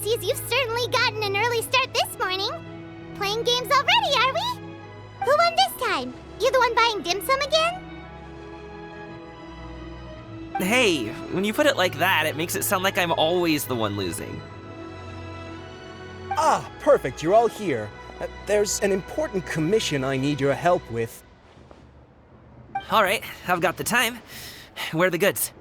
Pisces, you've certainly gotten an early start this morning. Playing games already, are we? Who won this time? You the one buying dim sum again? Hey, when you put it like that, it makes it sound like I'm always the one losing. Ah, perfect, you're all here. There's an important commission I need your help with. Alright, I've got the time. Where are the goods?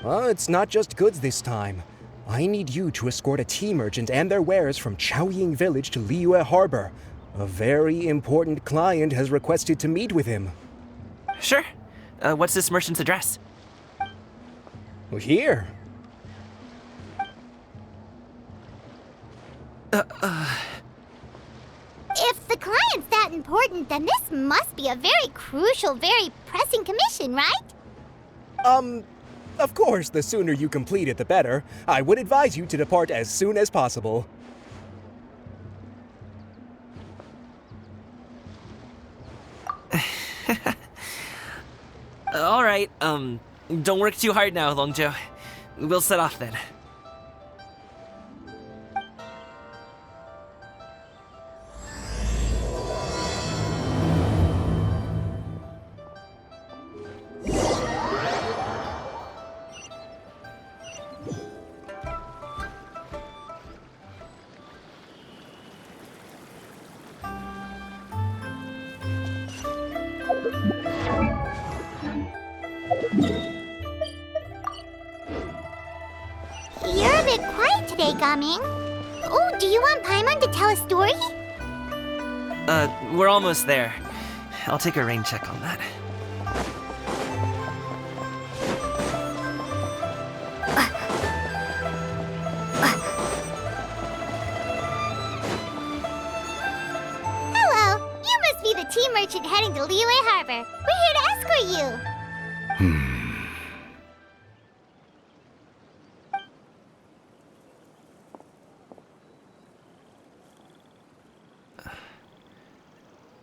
It's not just goods this time. I need you to escort a tea merchant and their wares from Chaoying Village to Liyue Harbor. A very important client has requested to meet with him. Sure. What's this merchant's address? Well, here. If the client's that important, then this must be a very crucial, very pressing commission, right? Of course, the sooner you complete it, the better. I would advise you to depart as soon as possible. Alright, don't work too hard now, Longjo. We'll set off then. You're a bit quiet today, Gaming. Oh, do you want Paimon to tell a story? We're almost there. I'll take a rain check on that. Hello, you must be the tea merchant heading to Liyue Harbor. We're here to escort you.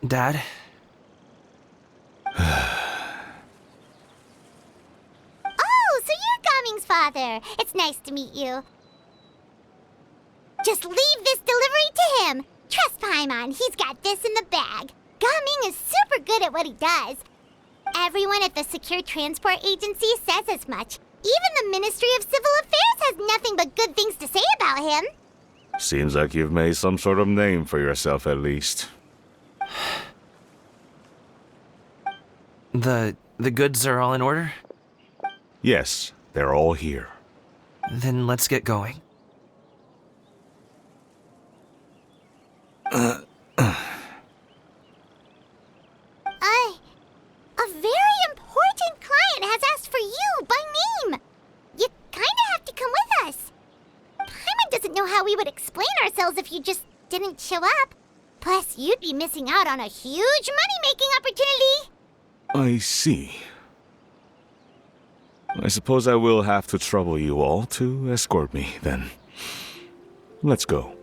Dad? Oh, so you're Gaming's father. It's nice to meet you. Just leave this delivery to him. Trust Paimon, he's got this in the bag. Gaming is super good at what he does. Everyone at the Secure Transport Agency says as much. Even the Ministry of Civil Affairs has nothing but good things to say about him. Seems like you've made some sort of name for yourself at least. The goods are all in order? Yes, they're all here. Then let's get going. A very important client has asked for you by name. You kinda have to come with us. Paimon doesn't know how we would explain ourselves if you just didn't show up. Plus, you'd be missing out on a huge money-making opportunity. I see. I suppose I will have to trouble you all to escort me, then. Let's go.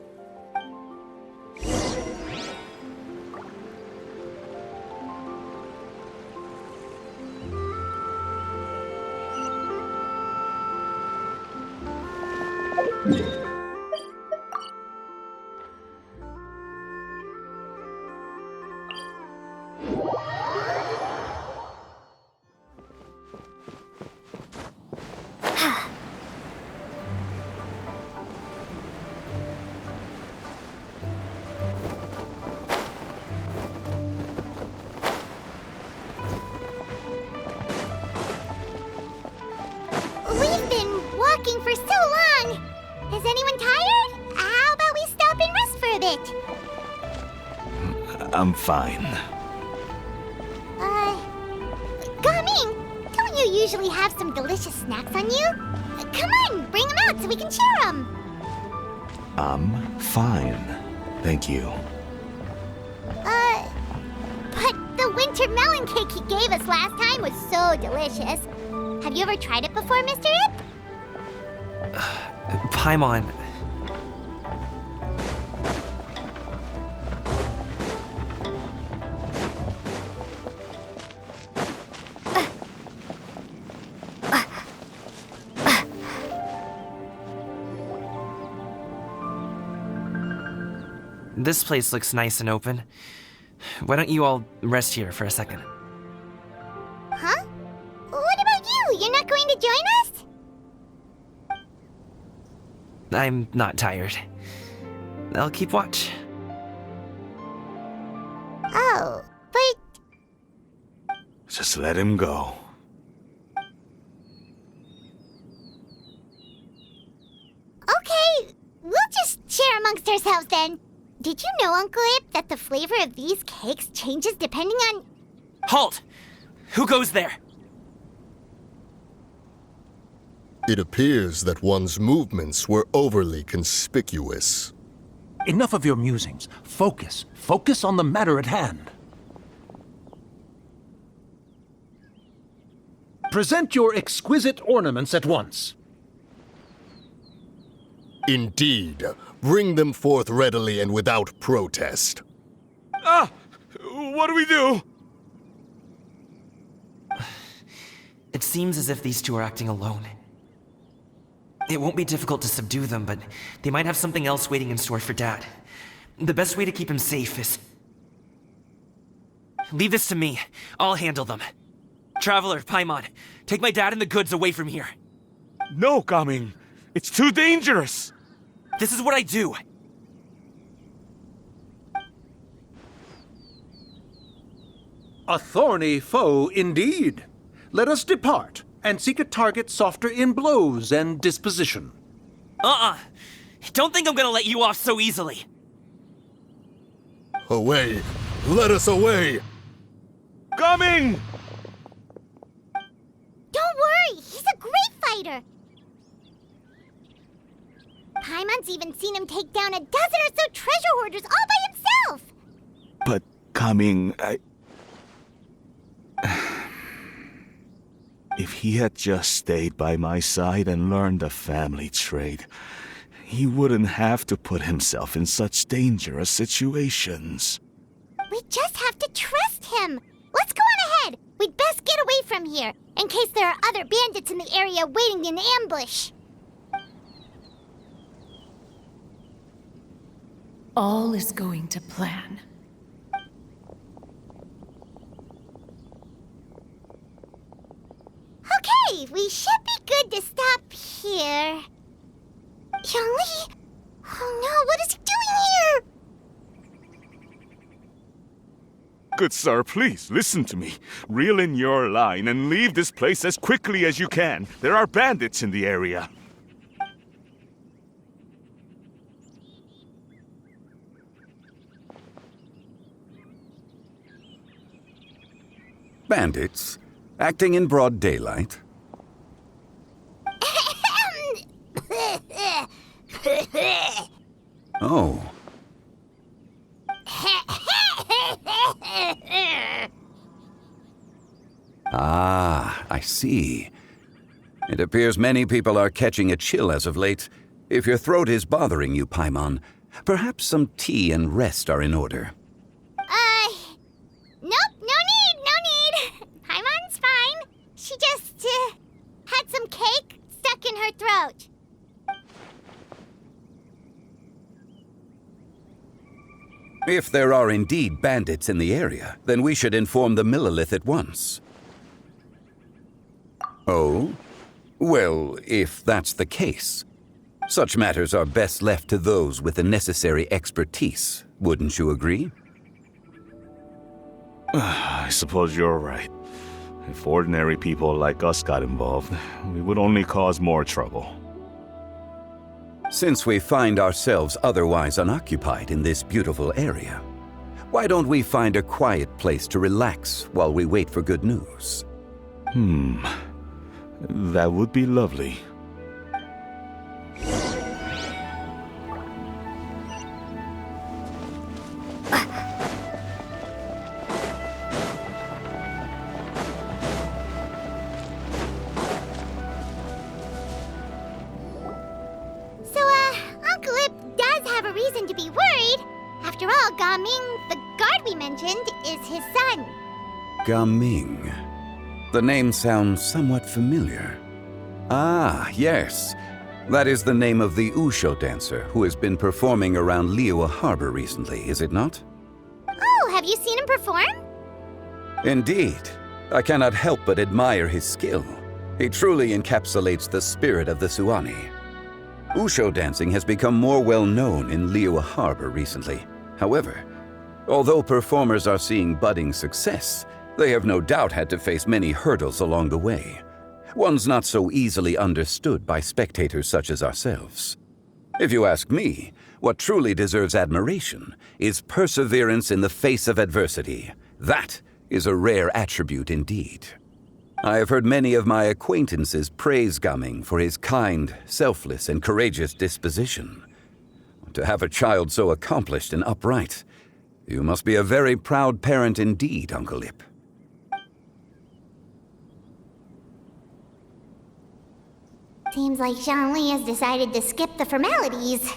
We've been walking for so long. Is anyone tired? How about we stop and rest for a bit? I'm fine. Gaming, don't you usually have some delicious snacks on you? Come on, bring them out so we can share them. I'm fine. Thank you. But the winter melon cake he gave us last time was so delicious. Have you ever tried it before, Mr. Ip? Paimon. This place looks nice and open. Why don't you all rest here for a second? Huh? What about you? You're not going to join us? I'm not tired. I'll keep watch. Oh, but Just let him go. okay, we'll just share amongst ourselves then. Did you know, Uncle Ip, that the flavor of these cakes changes depending on... Halt! Who goes there? It appears that one's movements were overly conspicuous. Enough of your musings. Focus. Focus on the matter at hand. Present your exquisite ornaments at once. Indeed, bring them forth readily and without protest. Ah! What do we do? It seems as if these two are acting alone. It won't be difficult to subdue them, but they might have something else waiting in store for Dad. The best way to keep him safe is... Leave this to me. I'll handle them. Traveler, Paimon, take my dad and the goods away from here. No, Gaming. It's too dangerous. This is what I do. A thorny foe indeed. Let us depart and seek a target softer in blows and disposition. Don't think I'm gonna let you off so easily. Away! Let us away! Coming! Don't worry, he's a great fighter. Paimon's even seen him take down a dozen or so treasure hoarders all by himself. But Coming, If he had just stayed by my side and learned the family trade, he wouldn't have to put himself in such dangerous situations. We just have to trust him. Let's go on ahead. We'd best get away from here, in case there are other bandits in the area waiting in ambush. All is going to plan. Okay, we should be good to stop here. Yongli? Oh no, what is he doing here? Good sir, please listen to me. Reel in your line and leave this place as quickly as you can. There are bandits in the area. Bandits? Acting in broad daylight? Oh. Ah, I see. It appears many people are catching a chill as of late. If your throat is bothering you, Paimon, perhaps some tea and rest are in order. Nope, no need. Paimon's fine. She just, had some cake stuck in her throat. If there are indeed bandits in the area, then we should inform the Millilith at once. Oh? Well, if that's the case, such matters are best left to those with the necessary expertise, wouldn't you agree? I suppose you're right. If ordinary people like us got involved, we would only cause more trouble. Since we find ourselves otherwise unoccupied in this beautiful area, why don't we find a quiet place to relax while we wait for good news? That would be lovely. Uncle Ip does have a reason to be worried. After all, Gaming, the guard we mentioned, is his son. Gaming. The name sounds somewhat familiar. Ah, yes. That is the name of the Usho dancer who has been performing around Liyue Harbor recently, is it not? Oh, have you seen him perform? Indeed. I cannot help but admire his skill. He truly encapsulates the spirit of the Suani. Usho dancing has become more well known in Liyue Harbor recently. However, although performers are seeing budding success, they have no doubt had to face many hurdles along the way. One's not so easily understood by spectators such as ourselves. If you ask me, what truly deserves admiration is perseverance in the face of adversity. That is a rare attribute indeed. I have heard many of my acquaintances praise Gaming for his kind, selfless, and courageous disposition. To have a child so accomplished and upright, you must be a very proud parent indeed, Uncle Ip. Seems like Zhongli has decided to skip the formalities.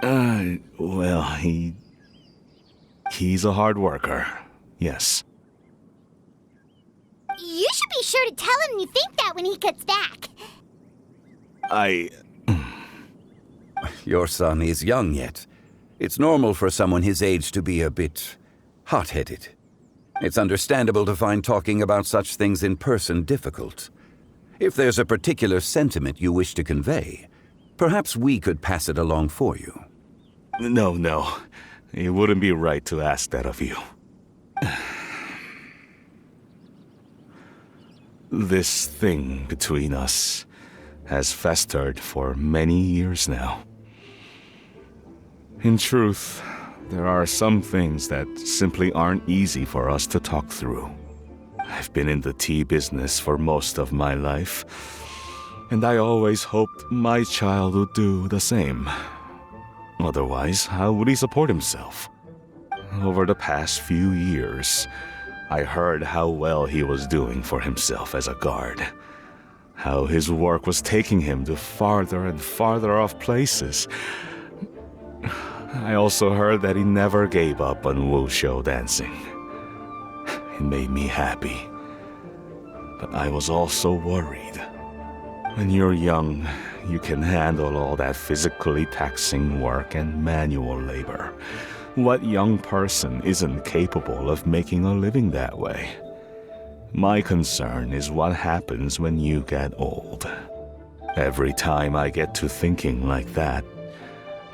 Well, he's a hard worker. Yes. You should be sure to tell him you think that when he gets back. Your son is young yet. It's normal for someone his age to be a bit hot-headed. It's understandable to find talking about such things in person difficult. If there's a particular sentiment you wish to convey, perhaps we could pass it along for you. No. It wouldn't be right to ask that of you. This thing between us has festered for many years now. In truth, there are some things that simply aren't easy for us to talk through. I've been in the tea business for most of my life, and I always hoped my child would do the same. Otherwise, how would he support himself? Over the past few years, I heard how well he was doing for himself as a guard. How his work was taking him to farther and farther off places. I also heard that he never gave up on wushu dancing. It made me happy. But I was also worried. When you're young, you can handle all that physically taxing work and manual labor. What young person isn't capable of making a living that way? My concern is what happens when you get old. Every time I get to thinking like that,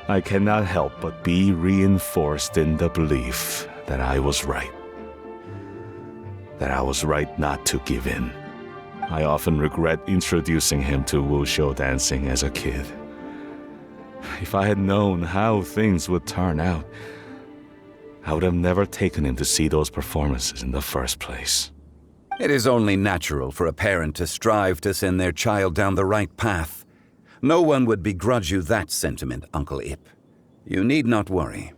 I cannot help but be reinforced in the belief that I was right. That I was right not to give in. I often regret introducing him to wushu dancing as a kid. If I had known how things would turn out, I would have never taken him to see those performances in the first place. It is only natural for a parent to strive to send their child down the right path. No one would begrudge you that sentiment, Uncle Ip. You need not worry.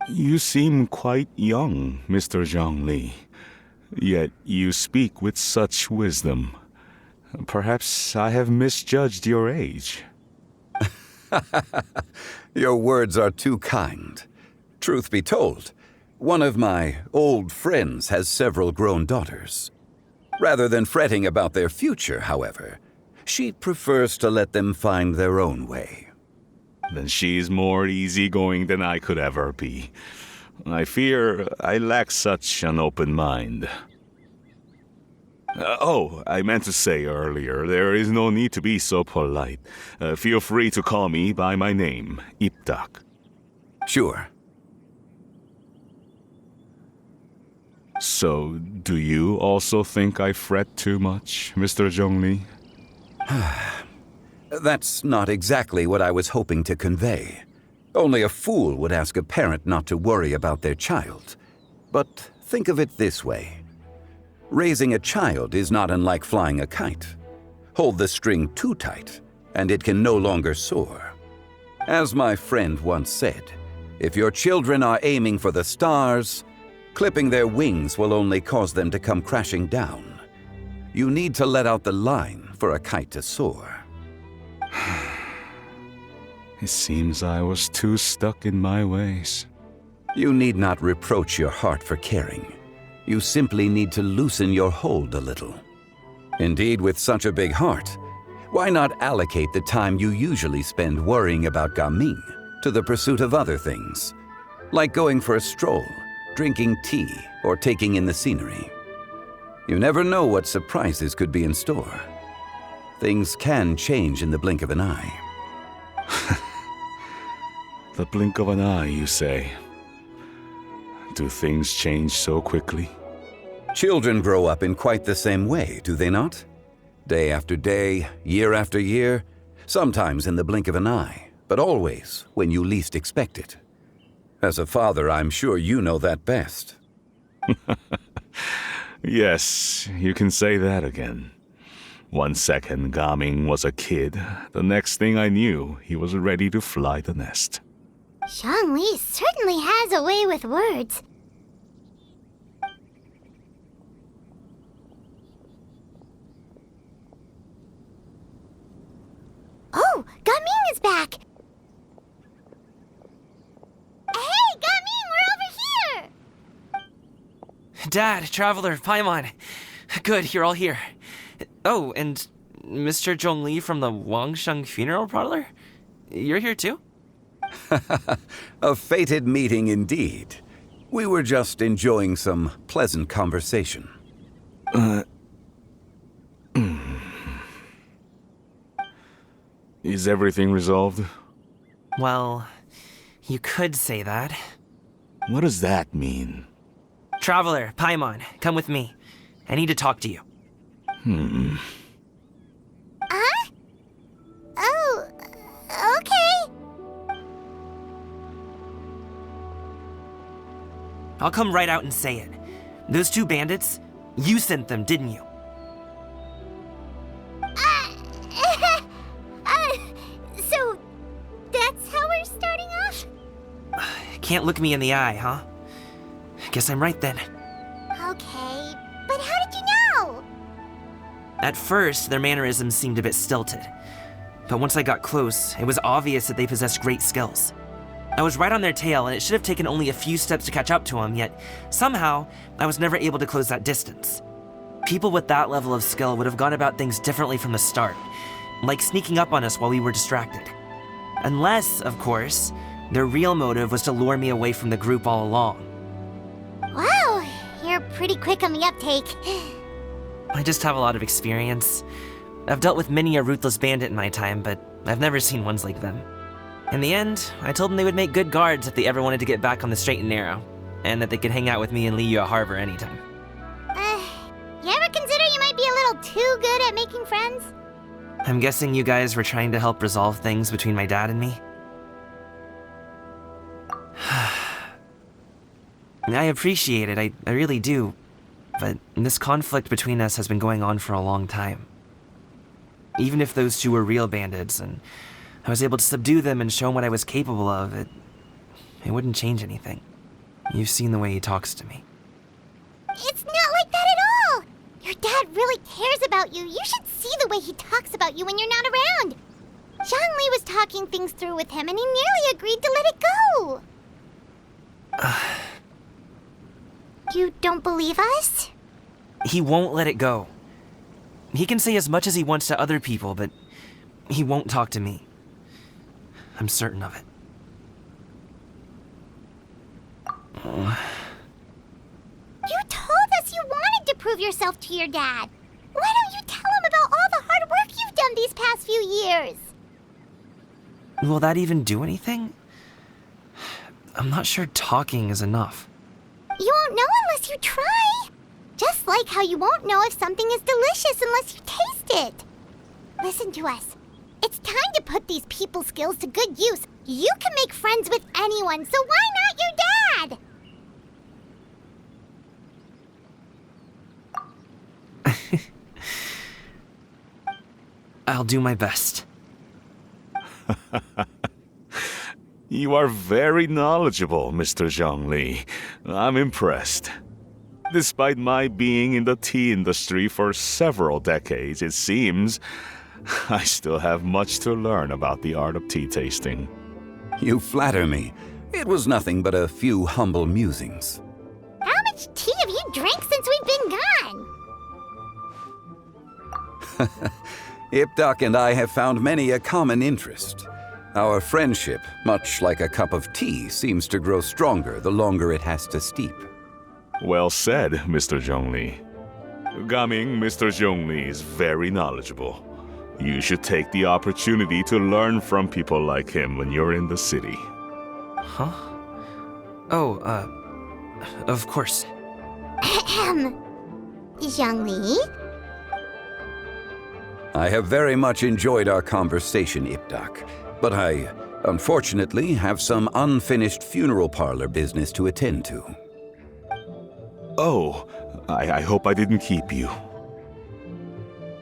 You seem quite young, Mr. Zhongli. Yet you speak with such wisdom. Perhaps I have misjudged your age. Your words are too kind. Truth be told, one of my old friends has several grown daughters. Rather than fretting about their future, however, she prefers to let them find their own way. Then she's more easygoing than I could ever be. I fear I lack such an open mind. I meant to say earlier, there is no need to be so polite. Feel free to call me by my name, Ipdak. Sure. So, do you also think I fret too much, Mr. Zhongli? That's not exactly what I was hoping to convey. Only a fool would ask a parent not to worry about their child. But think of it this way. Raising a child is not unlike flying a kite. Hold the string too tight, and it can no longer soar. As my friend once said, if your children are aiming for the stars, clipping their wings will only cause them to come crashing down. You need to let out the line for a kite to soar. It seems I was too stuck in my ways. You need not reproach your heart for caring. You simply need to loosen your hold a little. Indeed, with such a big heart, Why not allocate the time you usually spend worrying about Gaming to the pursuit of other things, like going for a stroll, drinking tea, or taking in the scenery? You never know what surprises could be in store. Things can change in the blink of an eye. The blink of an eye, you say? Do things change so quickly? Children grow up in quite the same way, do they not? Day after day, year after year, sometimes in the blink of an eye, but always when you least expect it. As a father, I'm sure you know that best. Yes, you can say that again. 1 second Gaming was a kid, the next thing I knew, he was ready to fly the nest. Zhongli certainly has a way with words. Oh, Gaming is back! Hey, Gaming, we're over here! Dad, Traveler, Paimon. Good, you're all here. Oh, and Mr. Zhongli from the Wangsheng Funeral Parlor? You're here too? A fated meeting indeed. We were just enjoying some pleasant conversation. Is everything resolved? Well, you could say that. What does that mean? Traveler, Paimon, come with me. I need to talk to you. Huh? Oh, okay. I'll come right out and say it. Those two bandits, you sent them, didn't you? So that's how we're starting off? Can't look me in the eye, huh? Guess I'm right then. Okay, but how did you know? At first, their mannerisms seemed a bit stilted. But once I got close, it was obvious that they possessed great skills. I was right on their tail, and it should have taken only a few steps to catch up to them, yet somehow, I was never able to close that distance. People with that level of skill would have gone about things differently from the start, like sneaking up on us while we were distracted. Unless, of course, their real motive was to lure me away from the group all along. Wow, you're pretty quick on the uptake. I just have a lot of experience. I've dealt with many a ruthless bandit in my time, but I've never seen ones like them. In the end, I told them they would make good guards if they ever wanted to get back on the straight and narrow, and that they could hang out with me in Liyue Harbor anytime. You ever consider you might be a little too good at making friends? I'm guessing you guys were trying to help resolve things between my dad and me? I appreciate it, I really do, but this conflict between us has been going on for a long time. Even if those two were real bandits, and I was able to subdue them and show them what I was capable of, it wouldn't change anything. You've seen the way he talks to me. It's not like that at all! Your dad really cares about you. You should see the way he talks about you when you're not around. Zhongli was talking things through with him, and he nearly agreed to let it go. You don't believe us? He won't let it go. He can say as much as he wants to other people, but he won't talk to me. I'm certain of it. You told us you wanted to prove yourself to your dad. Why don't you tell him about all the hard work you've done these past few years? Will that even do anything? I'm not sure talking is enough. You won't know unless you try. Just like how you won't know if something is delicious unless you taste it. Listen to us. It's time to put these people skills to good use. You can make friends with anyone, so why not your dad? I'll do my best. You are very knowledgeable, Mr. Zhongli. I'm impressed. Despite my being in the tea industry for several decades, it seems I still have much to learn about the art of tea tasting. You flatter me. It was nothing but a few humble musings. How much tea have you drank since we've been gone? Ipdak and I have found many a common interest. Our friendship, much like a cup of tea, seems to grow stronger the longer it has to steep. Well said, Mr. Zhongli. Gaming, Mr. Zhongli is very knowledgeable. You should take the opportunity to learn from people like him when you're in the city. Huh? Oh, of course. Ahem. Zhongli? I have very much enjoyed our conversation, Ipdak, but I, unfortunately, have some unfinished funeral parlor business to attend to. Oh, I hope I didn't keep you.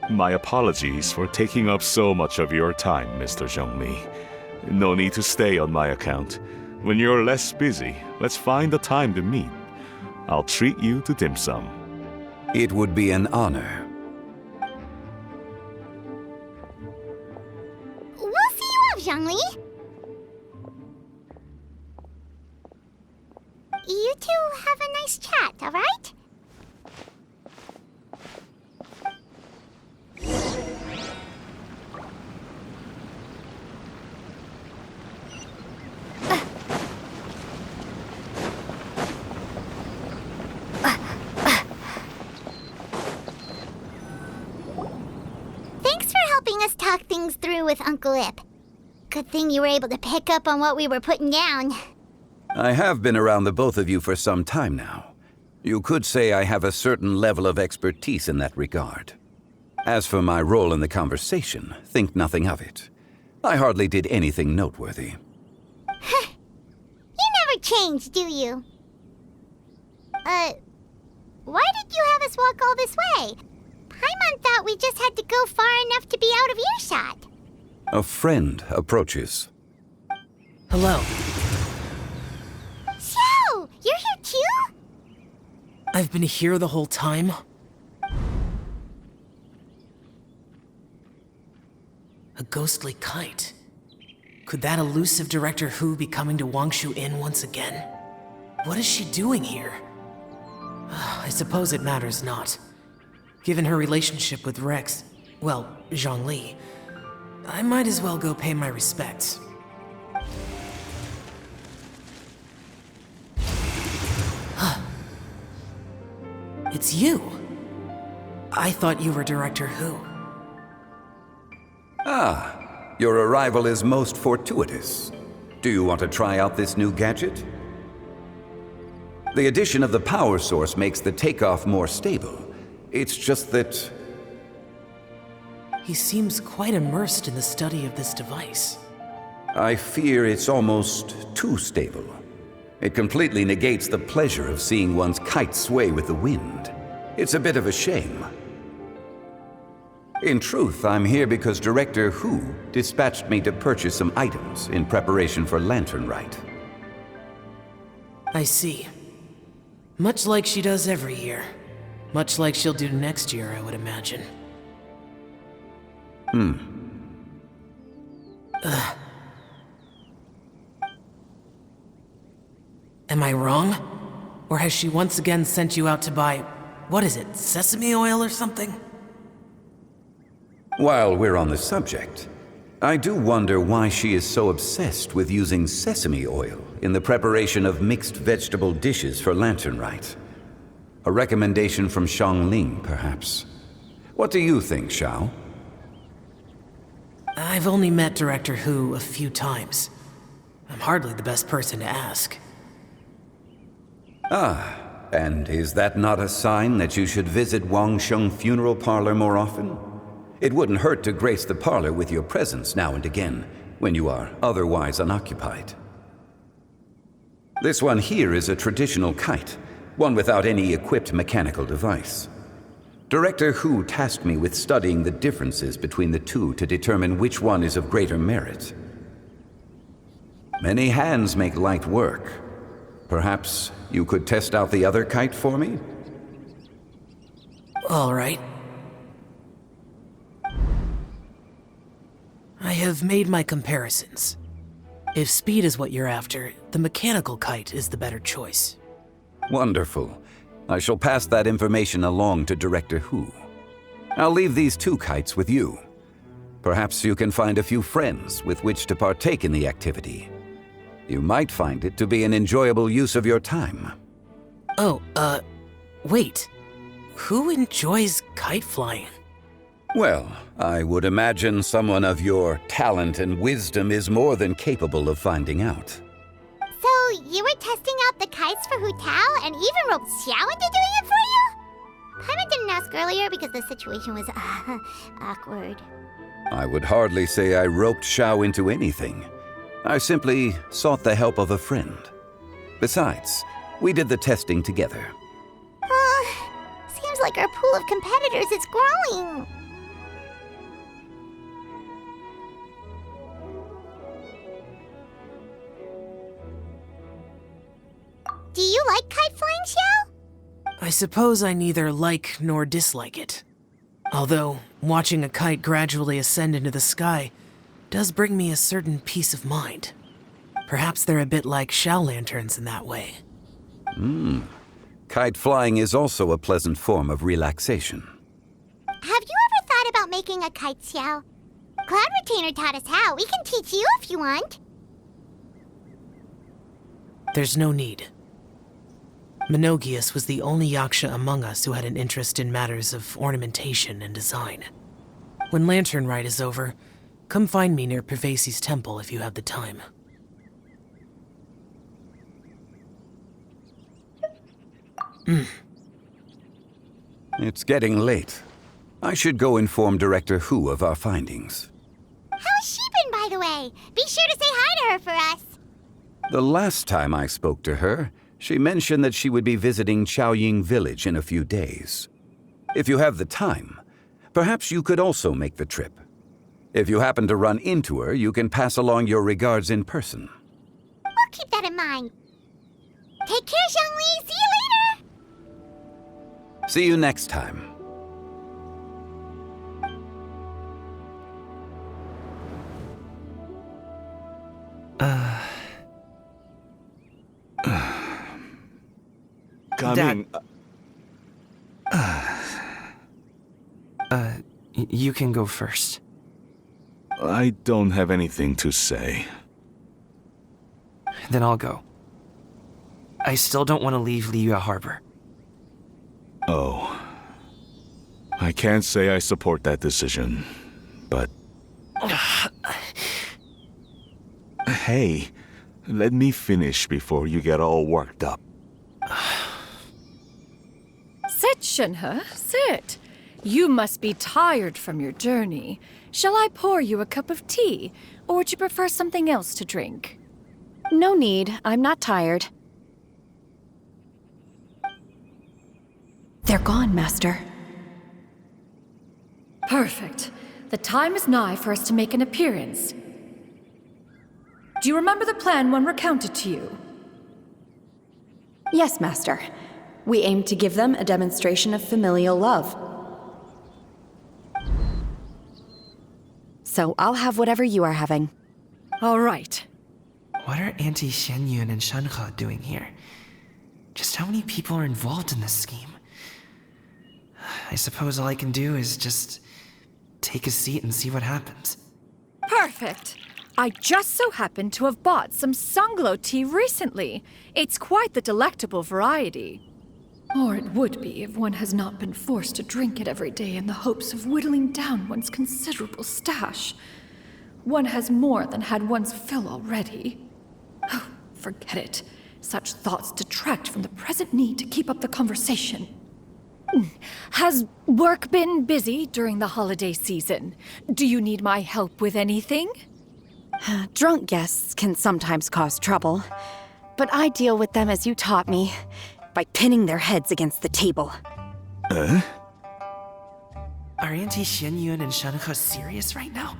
My apologies for taking up so much of your time, Mr. Zhongli. No need to stay on my account. When you're less busy, let's find a time to meet. I'll treat you to dim sum. It would be an honor. We'll see you off, Zhongli. You two have a nice chat, all right? Thanks for helping us talk things through with Uncle Ip. Good thing you were able to pick up on what we were putting down. I have been around the both of you for some time now. You could say I have a certain level of expertise in that regard. As for my role in the conversation, think nothing of it. I hardly did anything noteworthy. You never change, do you? Why did you have us walk all this way? Paimon thought we just had to go far enough to be out of earshot. A friend approaches. Hello. So, you're here too? I've been here the whole time? A ghostly kite. Could that elusive Director Hu be coming to Wangshu Inn once again? What is she doing here? I suppose it matters not. Given her relationship with Rex, well, Zhongli, I might as well go pay my respects. It's you! I thought you were Director Hu. Ah, your arrival is most fortuitous. Do you want to try out this new gadget? The addition of the power source makes the takeoff more stable. It's just that... He seems quite immersed in the study of this device. I fear it's almost too stable. It completely negates the pleasure of seeing one's kite sway with the wind. It's a bit of a shame. In truth, I'm here because Director Hu dispatched me to purchase some items in preparation for Lantern Rite. I see. Much like she does every year. Much like she'll do next year, I would imagine. Am I wrong? Or has she once again sent you out to buy, what is it, sesame oil or something? While we're on the subject, I do wonder why she is so obsessed with using sesame oil in the preparation of mixed vegetable dishes for Lantern Rite. A recommendation from Xiangling, perhaps. What do you think, Xiao? I've only met Director Hu a few times. I'm hardly the best person to ask. Ah, and is that not a sign that you should visit Wangsheng Funeral Parlor more often? It wouldn't hurt to grace the parlor with your presence now and again, when you are otherwise unoccupied. This one here is a traditional kite, one without any equipped mechanical device. Director Hu tasked me with studying the differences between the two to determine which one is of greater merit. Many hands make light work. Perhaps you could test out the other kite for me? All right. I have made my comparisons. If speed is what you're after, the mechanical kite is the better choice. Wonderful. I shall pass that information along to Director Hu. I'll leave these two kites with you. Perhaps you can find a few friends with which to partake in the activity. You might find it to be an enjoyable use of your time. Oh, wait. Who enjoys kite flying? Well, I would imagine someone of your talent and wisdom is more than capable of finding out. So, you were testing out the kites for Hu Tao and even roped Xiao into doing it for you? Paimon didn't ask earlier because the situation was, awkward. I would hardly say I roped Xiao into anything. I simply sought the help of a friend. Besides, we did the testing together. Seems like our pool of competitors is growing. Do you like kite flying, Xiao? I suppose I neither like nor dislike it. Although, watching a kite gradually ascend into the sky does bring me a certain peace of mind. Perhaps they're a bit like Xiao lanterns in that way. Kite flying is also a pleasant form of relaxation. Have you ever thought about making a kite, Xiao? Cloud Retainer taught us how. We can teach you if you want. There's no need. Menogias was the only yaksha among us who had an interest in matters of ornamentation and design. When Lantern Rite is over, come find me near Pervasi's temple if you have the time. It's getting late. I should go inform Director Hu of our findings. How's she been, by the way? Be sure to say hi to her for us. The last time I spoke to her, she mentioned that she would be visiting Chaoying Village in a few days. If you have the time, perhaps you could also make the trip. If you happen to run into her, you can pass along your regards in person. We'll keep that in mind. Take care, Zhongli. See you later. See you next time. Coming. You can go first. I don't have anything to say. Then I'll go. I still don't want to leave Liyue Harbor. Oh. I can't say I support that decision, but... Hey, let me finish before you get all worked up. Sit, Shenhe, sit. You must be tired from your journey. Shall I pour you a cup of tea, or would you prefer something else to drink? No need. I'm not tired. They're gone, Master. Perfect. The time is nigh for us to make an appearance. Do you remember the plan when recounted to you? Yes, Master. We aim to give them a demonstration of familial love. So I'll have whatever you are having. All right. What are Auntie Xianyun and Shenhe doing here? Just how many people are involved in this scheme? I suppose all I can do is just take a seat and see what happens. Perfect. I just so happen to have bought some Sunglow tea recently. It's quite the delectable variety. Or it would be if one has not been forced to drink it every day in the hopes of whittling down one's considerable stash. One has more than had one's fill already. Oh, forget it. Such thoughts detract from the present need to keep up the conversation. Has work been busy during the holiday season? Do you need my help with anything? Drunk guests can sometimes cause trouble, but I deal with them as you taught me, by pinning their heads against the table. Are Auntie Xianyun and Shenhe serious right now?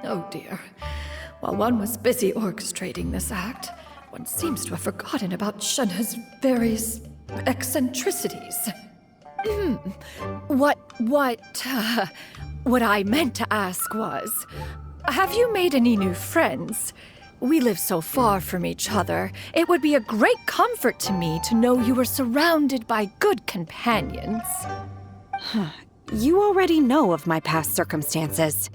Oh dear. While one was busy orchestrating this act, one seems to have forgotten about Shenhe's various eccentricities. What I meant to ask was, have you made any new friends? We live so far from each other. It would be a great comfort to me to know you were surrounded by good companions. You already know of my past circumstances.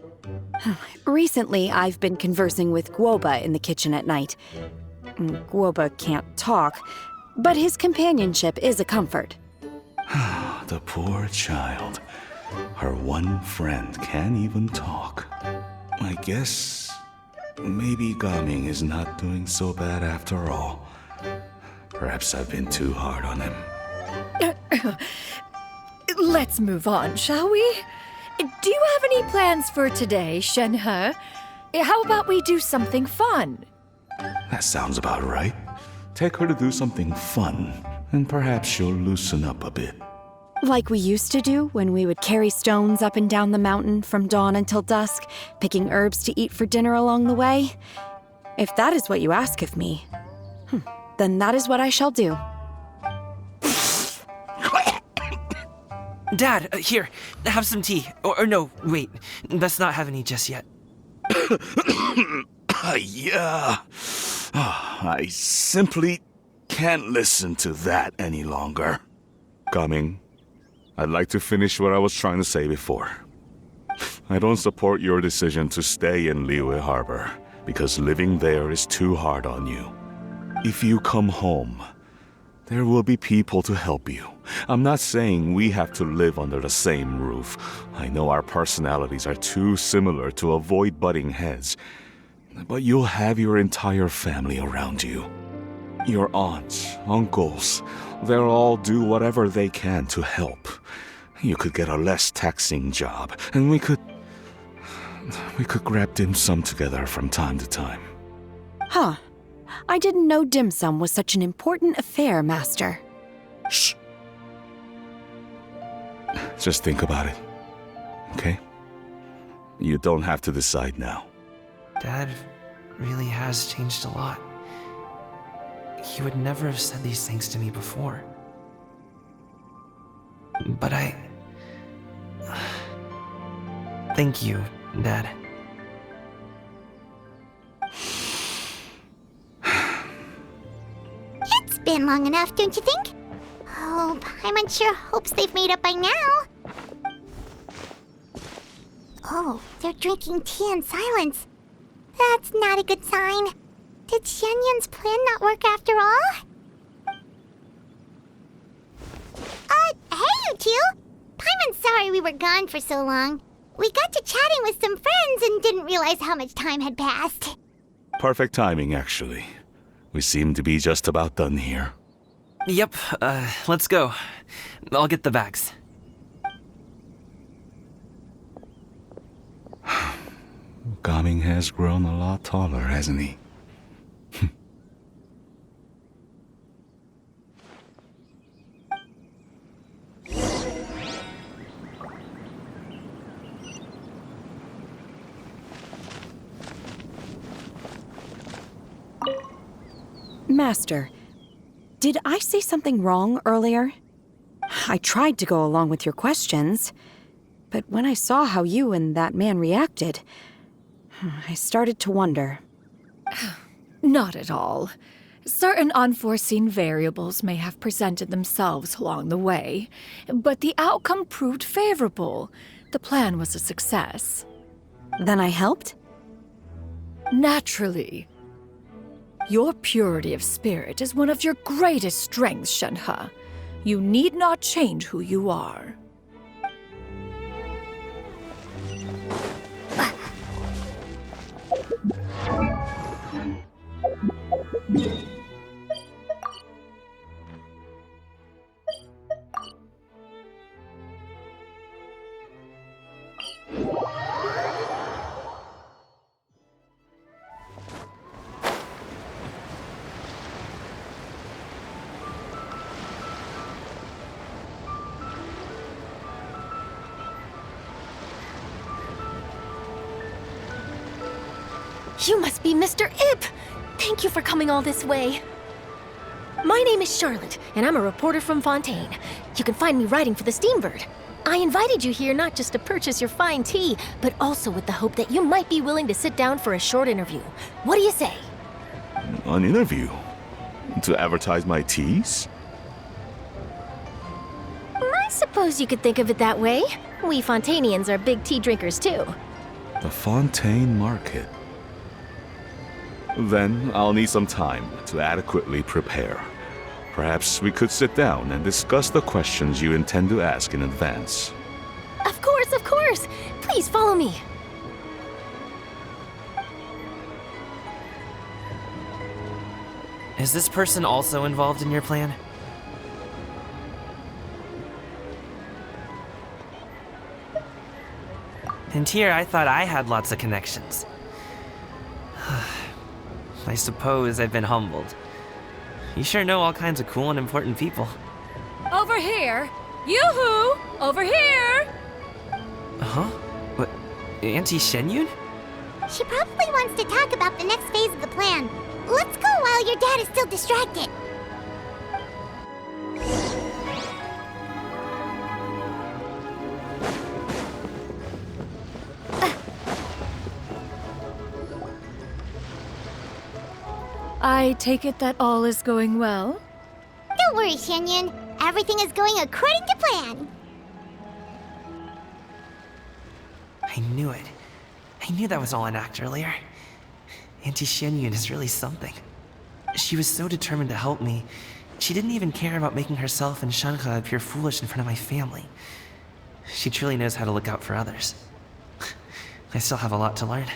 Recently, I've been conversing with Guoba in the kitchen at night. Guoba can't talk, but his companionship is a comfort. The poor child. Her one friend can't even talk. I guess maybe Gaming is not doing so bad after all. Perhaps I've been too hard on him. Let's move on, shall we? Do you have any plans for today, Shenhe? How about we do something fun? That sounds about right. Take her to do something fun, and perhaps she'll loosen up a bit. Like we used to do when we would carry stones up and down the mountain from dawn until dusk, picking herbs to eat for dinner along the way. If that is what you ask of me, then that is what I shall do. Dad, here, have some tea. Or no, wait, let's not have any just yet. Yeah. I simply can't listen to that any longer. Gaming, I'd like to finish what I was trying to say before. I don't support your decision to stay in Liyue Harbor, because living there is too hard on you. If you come home, there will be people to help you. I'm not saying we have to live under the same roof. I know our personalities are too similar to avoid butting heads. But you'll have your entire family around you. Your aunts, uncles, they'll all do whatever they can to help. You could get a less taxing job, and we could grab dim sum together from time to time. Huh. I didn't know dim sum was such an important affair, Master. Shh. Just think about it, okay? You don't have to decide now. Dad really has changed a lot. He would never have said these things to me before. But thank you, Dad. It's been long enough, don't you think? Oh, Paimon sure hopes they've made up by now. Oh, they're drinking tea in silence. That's not a good sign. Did Xianyun's plan not work after all? Hey you two! Paimon's sorry we were gone for so long. We got to chatting with some friends and didn't realize how much time had passed. Perfect timing, actually. We seem to be just about done here. Yep, let's go. I'll get the bags. Gaming has grown a lot taller, hasn't he? Master, did I say something wrong earlier? I tried to go along with your questions, but when I saw how you and that man reacted, I started to wonder. Not at all. Certain unforeseen variables may have presented themselves along the way, but the outcome proved favorable. The plan was a success. Then I helped? Naturally. Your purity of spirit is one of your greatest strengths, Shenhe. You need not change who you are. You must be Mr. Ip! Thank you for coming all this way. My name is Charlotte, and I'm a reporter from Fontaine. You can find me writing for the Steambird. I invited you here not just to purchase your fine tea, but also with the hope that you might be willing to sit down for a short interview. What do you say? An interview? To advertise my teas? I suppose you could think of it that way. We Fontanians are big tea drinkers too. The Fontaine Market. Then I'll need some time to adequately prepare. Perhaps we could sit down and discuss the questions you intend to ask in advance. Of course, of course. Please follow me. Is this person also involved in your plan? And here I thought I had lots of connections. I suppose I've been humbled. You sure know all kinds of cool and important people. Over here! Yoo-hoo! Over here! Huh? What? Auntie Shenyun? She probably wants to talk about the next phase of the plan. Let's go while your dad is still distracted. I take it that all is going well? Don't worry, Shenyun. Everything is going according to plan. I knew it. I knew that was all an act earlier. Auntie Shenyun is really something. She was so determined to help me. She didn't even care about making herself and Shanka appear foolish in front of my family. She truly knows how to look out for others. I still have a lot to learn.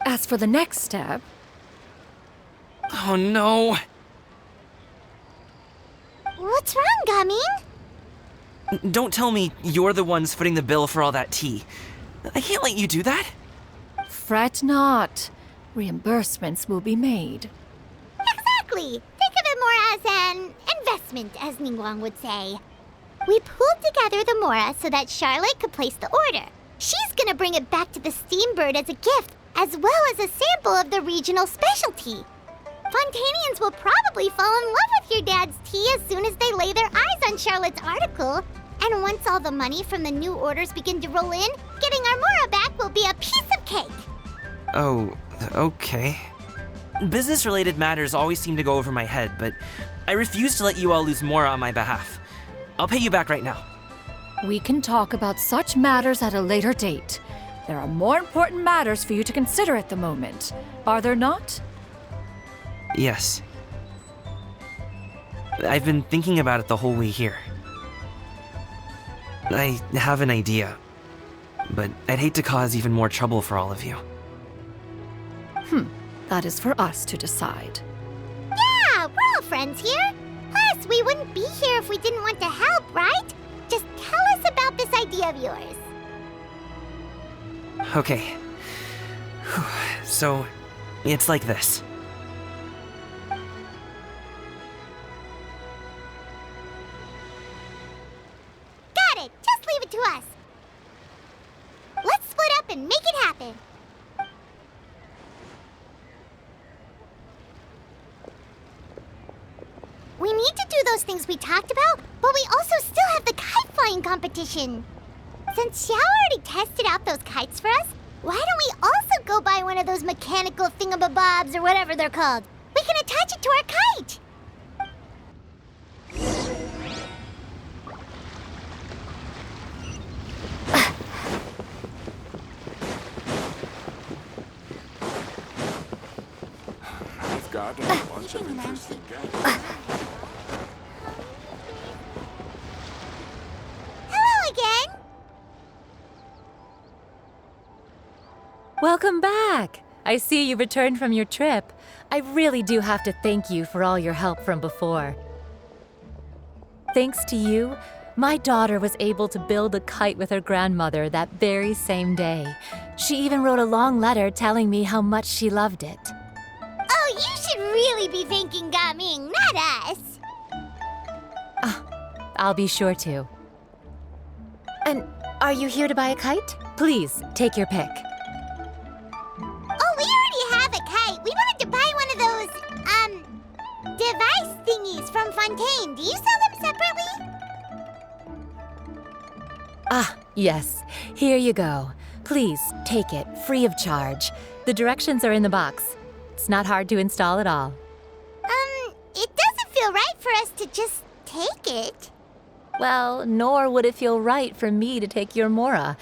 As for the next step... Oh no! What's wrong, Gaming? Don't tell me you're the ones footing the bill for all that tea. I can't let you do that. Fret not. Reimbursements will be made. Exactly! Think of it more as an investment, as Ningguang would say. We pooled together the Mora so that Charlotte could place the order. She's gonna bring it back to the Steambird as a gift, as well as a sample of the regional specialty. Fontanians will probably fall in love with your dad's tea as soon as they lay their eyes on Charlotte's article. And once all the money from the new orders begin to roll in, getting our Mora back will be a piece of cake. Oh, okay. Business-related matters always seem to go over my head, but I refuse to let you all lose more on my behalf. I'll pay you back right now. We can talk about such matters at a later date. There are more important matters for you to consider at the moment, are there not? Yes. I've been thinking about it the whole way here. I have an idea, but I'd hate to cause even more trouble for all of you. That is for us to decide. Yeah, we're all friends here. Plus, we wouldn't be here if we didn't want to help, right? Just tell us about this idea of yours. Okay. So, it's like this. Got it! Just leave it to us. Let's split up and make it happen. We need to do those things we talked about, but we also still have the kite flying competition. Since Xiao already tested out those kites for us, why don't we also go buy one of those mechanical thingamabobs or whatever they're called? We can attach it to our kite. I've got a bunch of interesting gadgets. Hello again. Welcome back! I see you returned from your trip. I really do have to thank you for all your help from before. Thanks to you, my daughter was able to build a kite with her grandmother that very same day. She even wrote a long letter telling me how much she loved it. Oh, you should really be thanking Gaming, not us. I'll be sure to. And are you here to buy a kite? Please, take your pick. Oh, we already have a kite. We wanted to buy one of those, device thingies from Fontaine. Do you sell them separately? Ah, yes. Here you go. Please, take it, free of charge. The directions are in the box. It's not hard to install at all. feel right for us to just take it. Well, nor would it feel right for me to take your Mora.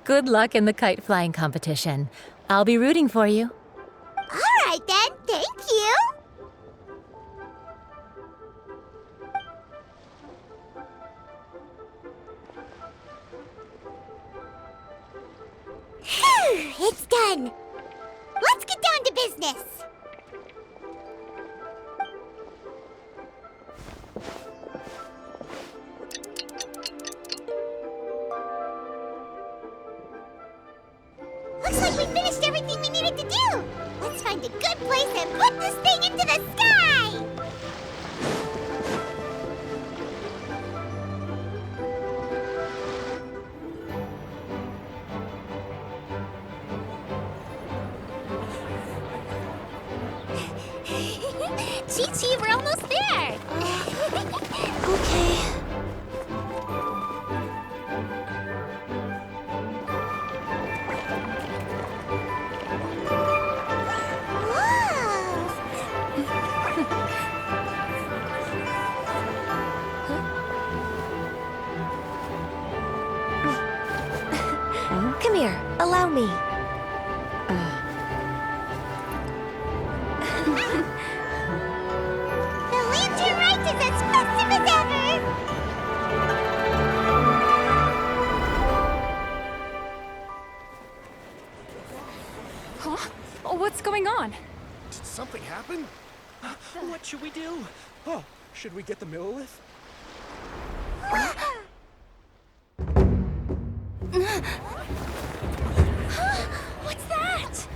Good luck in the kite flying competition. I'll be rooting for you. All right then, thank you. Phew, it's done. Let's get down to business. Looks like we finished everything we needed to do. Let's find a good place and put this thing into the sky. Chi-Chi, we're almost there. Okay. Come here, allow me. The lantern rite is as festive as ever! Huh? Oh, what's going on? Did something happen? What should we do? Oh, should we get the Millilith? What's that?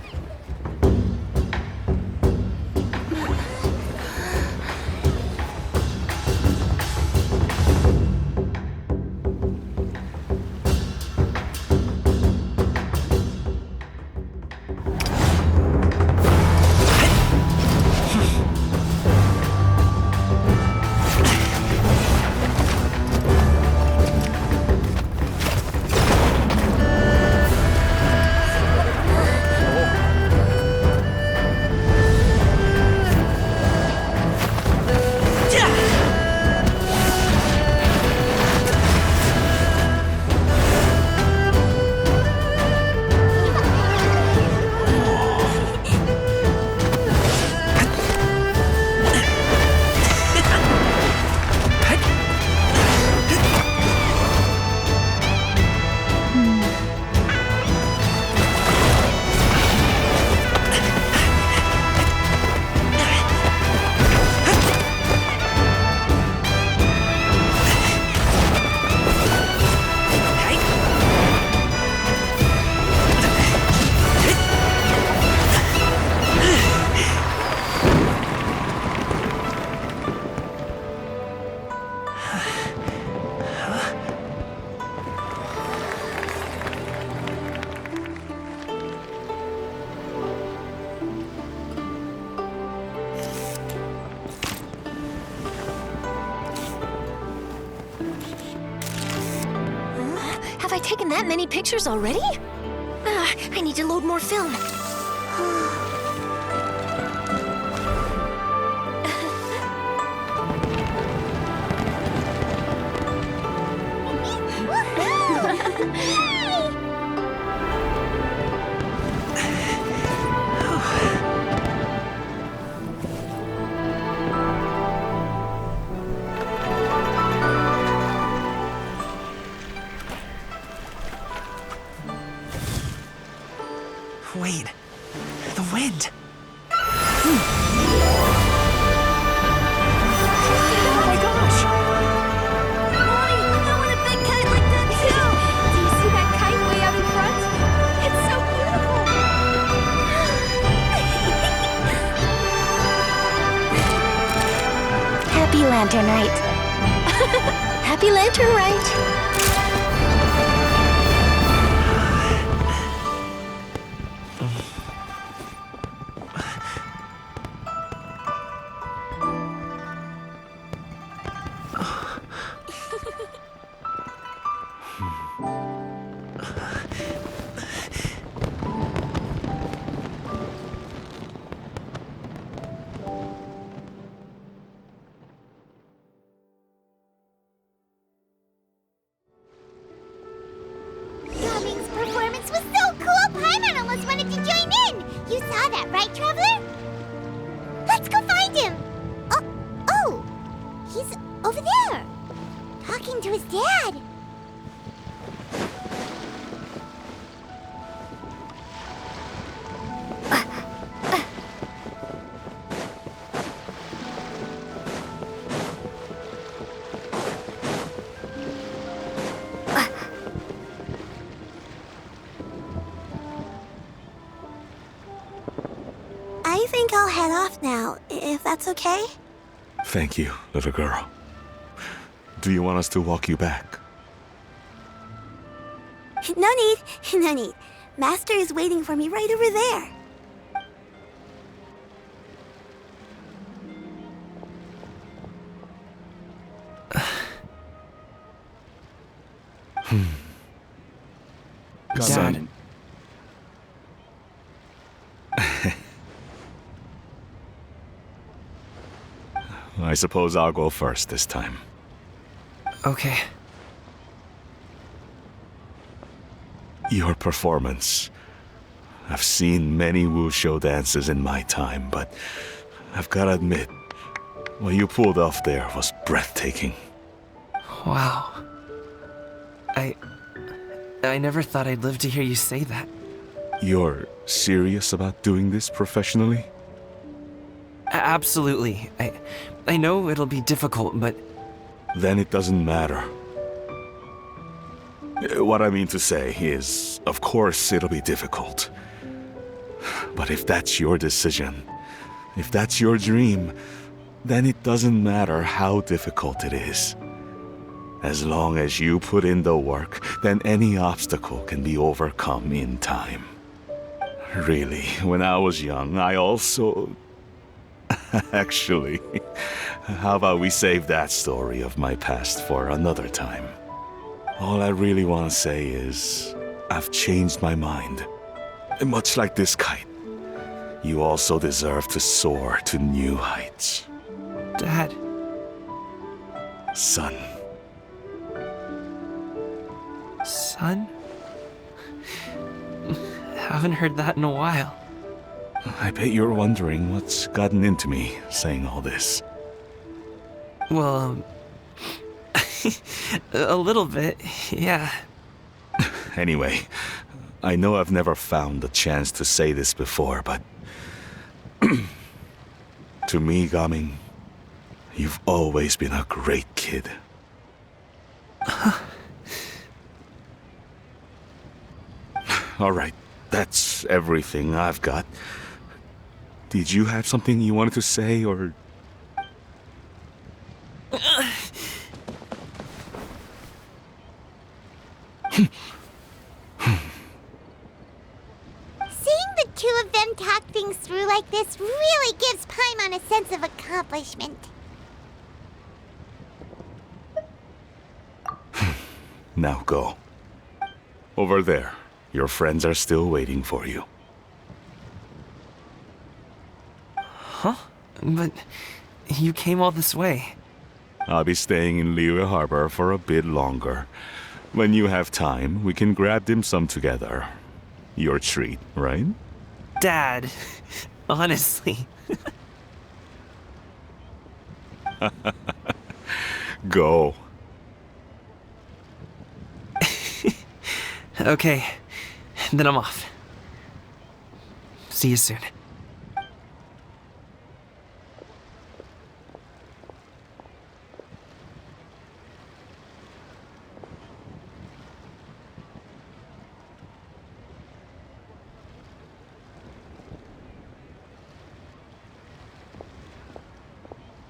Have I taken that many pictures already? I need to load more film. Wait, the wind. Oh my gosh! Mommy, I want a big kite like that too! Do you see that kite way out in front? It's so beautiful! Happy Lantern Rite. Happy Lantern Rite. Over there! Talking to his dad! I think I'll head off now, if that's okay? Thank you, little girl. Do you want us to walk you back? No need, no need. Master is waiting for me right over there. Dad. I suppose I'll go first this time. Okay. Your performance. I've seen many wushou dances in my time, but I've gotta admit, what you pulled off there was breathtaking. Wow. I never thought I'd live to hear you say that. You're serious about doing this professionally? Absolutely. I know it'll be difficult, but... Then it doesn't matter. What I mean to say is, of course it'll be difficult. But if that's your decision, if that's your dream, then it doesn't matter how difficult it is. As long as you put in the work, then any obstacle can be overcome in time. Really, when I was young, I also... Actually, how about we save that story of my past for another time? All I really want to say is, I've changed my mind. Much like this kite, you also deserve to soar to new heights. Dad. Son. Son? Haven't heard that in a while. I bet you're wondering what's gotten into me saying all this. Well, a little bit, yeah. Anyway, I know I've never found the chance to say this before, but... to me, Gaming, you've always been a great kid. Alright, that's everything I've got. Did you have something you wanted to say, or... Seeing the two of them talk things through like this really gives Paimon a sense of accomplishment. Now go. Over there. Your friends are still waiting for you. Huh? But you came all this way. I'll be staying in Liyue Harbor for a bit longer. When you have time, we can grab dim sum together. Your treat, right? Dad, honestly. Go. Okay, then I'm off. See you soon.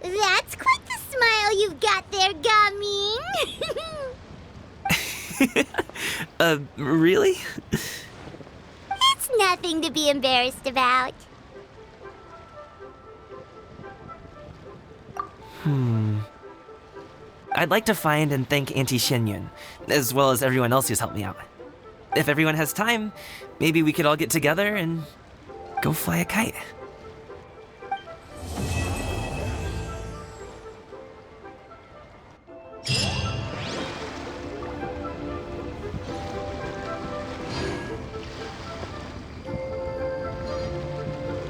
That's quite the smile you've got there, Gaming. Really? It's nothing to be embarrassed about. I'd like to find and thank Auntie Shenyun, as well as everyone else who's helped me out. If everyone has time, maybe we could all get together and go fly a kite.